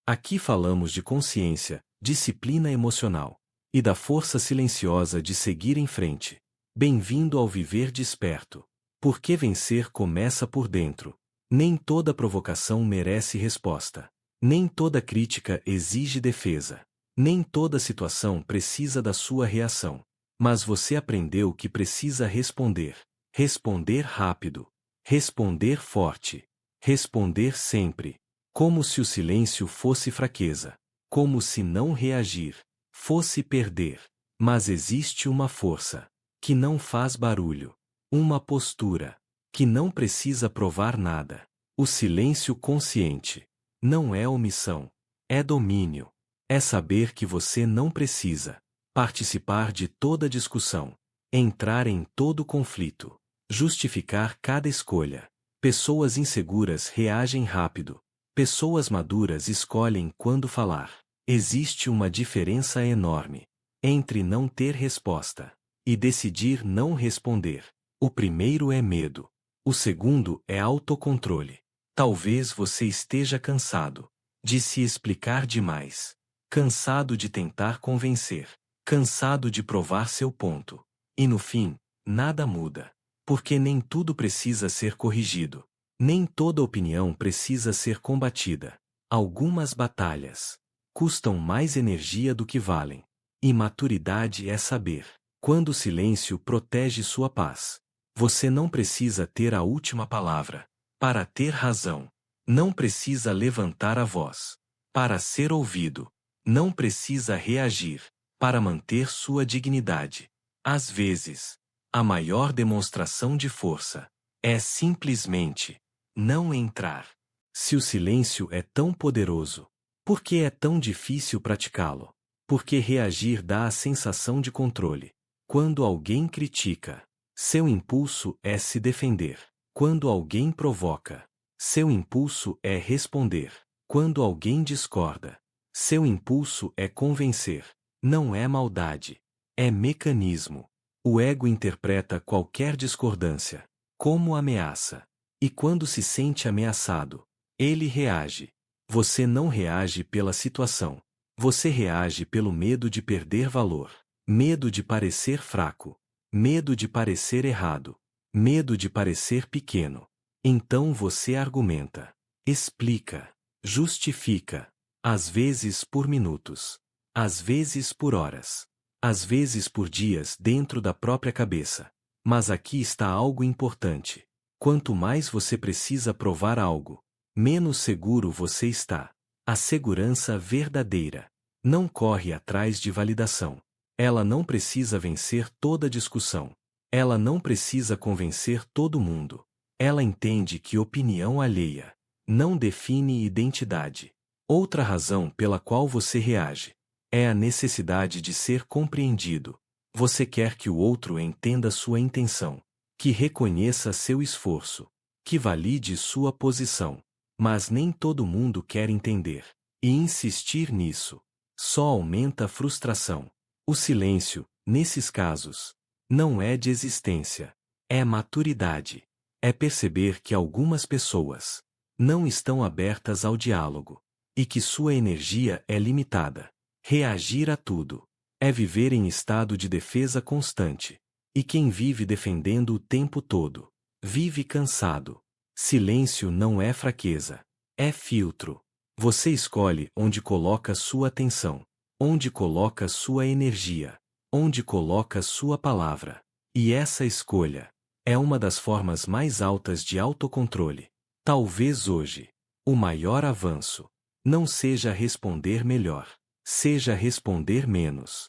Aqui falamos de consciência, disciplina emocional e da força silenciosa de seguir em frente. Bem-vindo ao Viver Desperto. Porque vencer começa por dentro. Nem toda provocação merece resposta. Nem toda crítica exige defesa. Nem toda situação precisa da sua reação. Mas você aprendeu que precisa responder. Responder rápido. Responder forte. Responder sempre. Como se o silêncio fosse fraqueza. Como se não reagir fosse perder. Mas existe uma força que não faz barulho. Uma postura que não precisa provar nada. O silêncio consciente não é omissão, é domínio. É saber que você não precisa participar de toda discussão, entrar em todo conflito, justificar cada escolha. Pessoas inseguras reagem rápido. Pessoas maduras escolhem quando falar. Existe uma diferença enorme entre não ter resposta e decidir não responder. O primeiro é medo. O segundo é autocontrole. Talvez você esteja cansado de se explicar demais, cansado de tentar convencer, cansado de provar seu ponto. E no fim, nada muda. Porque nem tudo precisa ser corrigido. Nem toda opinião precisa ser combatida. Algumas batalhas custam mais energia do que valem. E maturidade é saber quando o silêncio protege sua paz. Você não precisa ter a última palavra para ter razão. Não precisa levantar a voz para ser ouvido. Não precisa reagir para manter sua dignidade. Às vezes, a maior demonstração de força é simplesmente não entrar. Se o silêncio é tão poderoso, por que é tão difícil praticá-lo? Porque reagir dá a sensação de controle. Quando alguém critica, seu impulso é se defender. Quando alguém provoca, seu impulso é responder. Quando alguém discorda, seu impulso é convencer. Não é maldade, é mecanismo. O ego interpreta qualquer discordância como ameaça. E quando se sente ameaçado, ele reage. Você não reage pela situação. Você reage pelo medo de perder valor, medo de parecer fraco, medo de parecer errado, medo de parecer pequeno. Então você argumenta, explica, justifica, às vezes por minutos, às vezes por horas, às vezes por dias dentro da própria cabeça. Mas aqui está algo importante. Quanto mais você precisa provar algo, menos seguro você está. A segurança verdadeira não corre atrás de validação. Ela não precisa vencer toda discussão. Ela não precisa convencer todo mundo. Ela entende que opinião alheia não define identidade. Outra razão pela qual você reage é a necessidade de ser compreendido. Você quer que o outro entenda sua intenção, que reconheça seu esforço, que valide sua posição. Mas nem todo mundo quer entender. E insistir nisso só aumenta a frustração. O silêncio, nesses casos, não é desistência, é maturidade. É perceber que algumas pessoas não estão abertas ao diálogo e que sua energia é limitada. Reagir a tudo é viver em estado de defesa constante. E quem vive defendendo o tempo todo vive cansado. Silêncio não é fraqueza, é filtro. Você escolhe onde coloca sua atenção, onde coloca sua energia, onde coloca sua palavra. E essa escolha é uma das formas mais altas de autocontrole. Talvez hoje, o maior avanço não seja responder melhor, seja responder menos.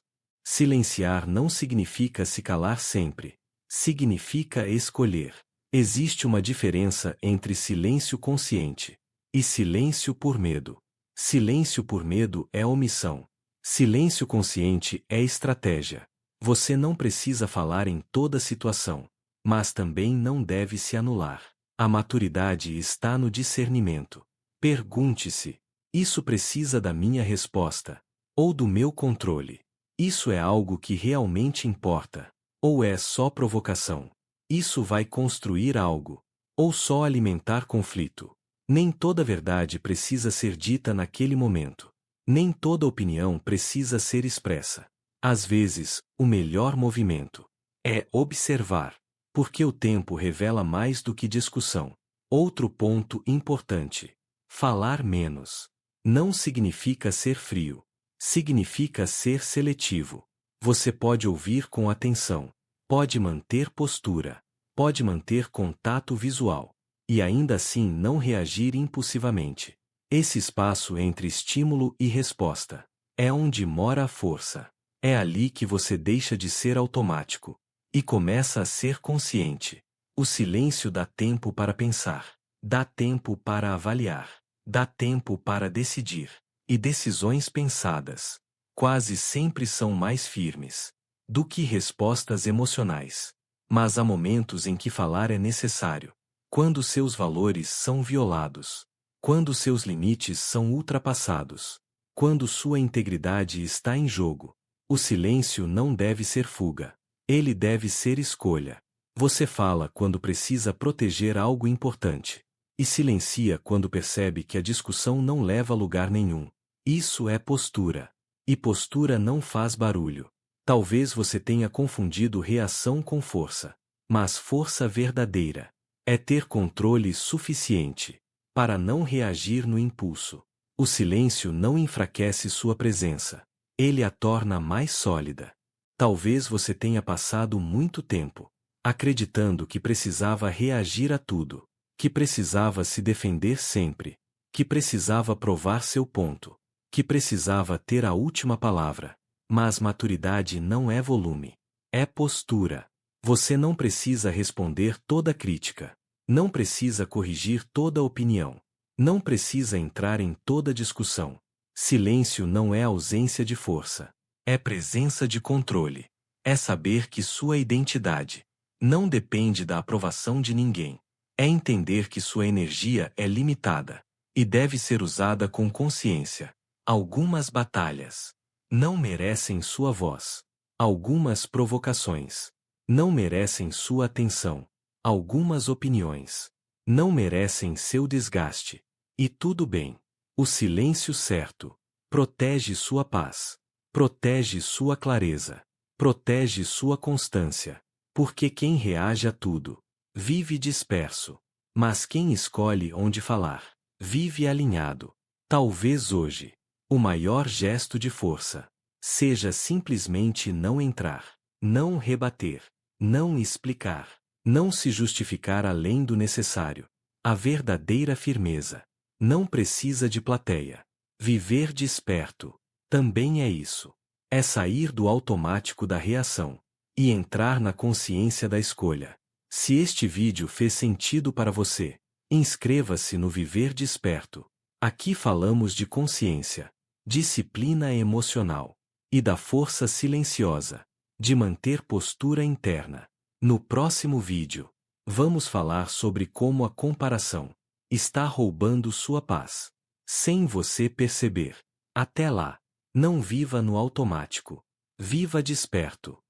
Silenciar não significa se calar sempre, significa escolher. Existe uma diferença entre silêncio consciente e silêncio por medo. Silêncio por medo é omissão. Silêncio consciente é estratégia. Você não precisa falar em toda situação, mas também não deve se anular. A maturidade está no discernimento. Pergunte-se: isso precisa da minha resposta ou do meu controle? Isso é algo que realmente importa ou é só provocação? Isso vai construir algo ou só alimentar conflito? Nem toda verdade precisa ser dita naquele momento. Nem toda opinião precisa ser expressa. Às vezes, o melhor movimento é observar, porque o tempo revela mais do que discussão. Outro ponto importante: falar menos. Não significa ser frio. Significa ser seletivo. Você pode ouvir com atenção, pode manter postura, pode manter contato visual, e ainda assim não reagir impulsivamente. Esse espaço entre estímulo e resposta é onde mora a força. É ali que você deixa de ser automático e começa a ser consciente. O silêncio dá tempo para pensar, dá tempo para avaliar, dá tempo para decidir. E decisões pensadas quase sempre são mais firmes do que respostas emocionais. Mas há momentos em que falar é necessário. Quando seus valores são violados, quando seus limites são ultrapassados, quando sua integridade está em jogo. O silêncio não deve ser fuga. Ele deve ser escolha. Você fala quando precisa proteger algo importante e silencia quando percebe que a discussão não leva a lugar nenhum. Isso é postura. E postura não faz barulho. Talvez você tenha confundido reação com força. Mas força verdadeira é ter controle suficiente para não reagir no impulso. O silêncio não enfraquece sua presença. Ele a torna mais sólida. Talvez você tenha passado muito tempo acreditando que precisava reagir a tudo, que precisava se defender sempre, que precisava provar seu ponto, que precisava ter a última palavra. Mas maturidade não é volume, é postura. Você não precisa responder toda crítica, não precisa corrigir toda opinião, não precisa entrar em toda discussão. Silêncio não é ausência de força, é presença de controle. É saber que sua identidade não depende da aprovação de ninguém. É entender que sua energia é limitada e deve ser usada com consciência. Algumas batalhas não merecem sua voz. Algumas provocações não merecem sua atenção. Algumas opiniões não merecem seu desgaste. E tudo bem. O silêncio certo protege sua paz, protege sua clareza, protege sua constância. Porque quem reage a tudo vive disperso. Mas quem escolhe onde falar vive alinhado. Talvez hoje o maior gesto de força seja simplesmente não entrar, não rebater, não explicar, não se justificar além do necessário. A verdadeira firmeza não precisa de plateia. Viver desperto também é isso. É sair do automático da reação e entrar na consciência da escolha. Se este vídeo fez sentido para você, inscreva-se no Viver Desperto. Aqui falamos de consciência, disciplina emocional e da força silenciosa de manter postura interna. No próximo vídeo, vamos falar sobre como a comparação está roubando sua paz, sem você perceber. Até lá, não viva no automático. Viva desperto.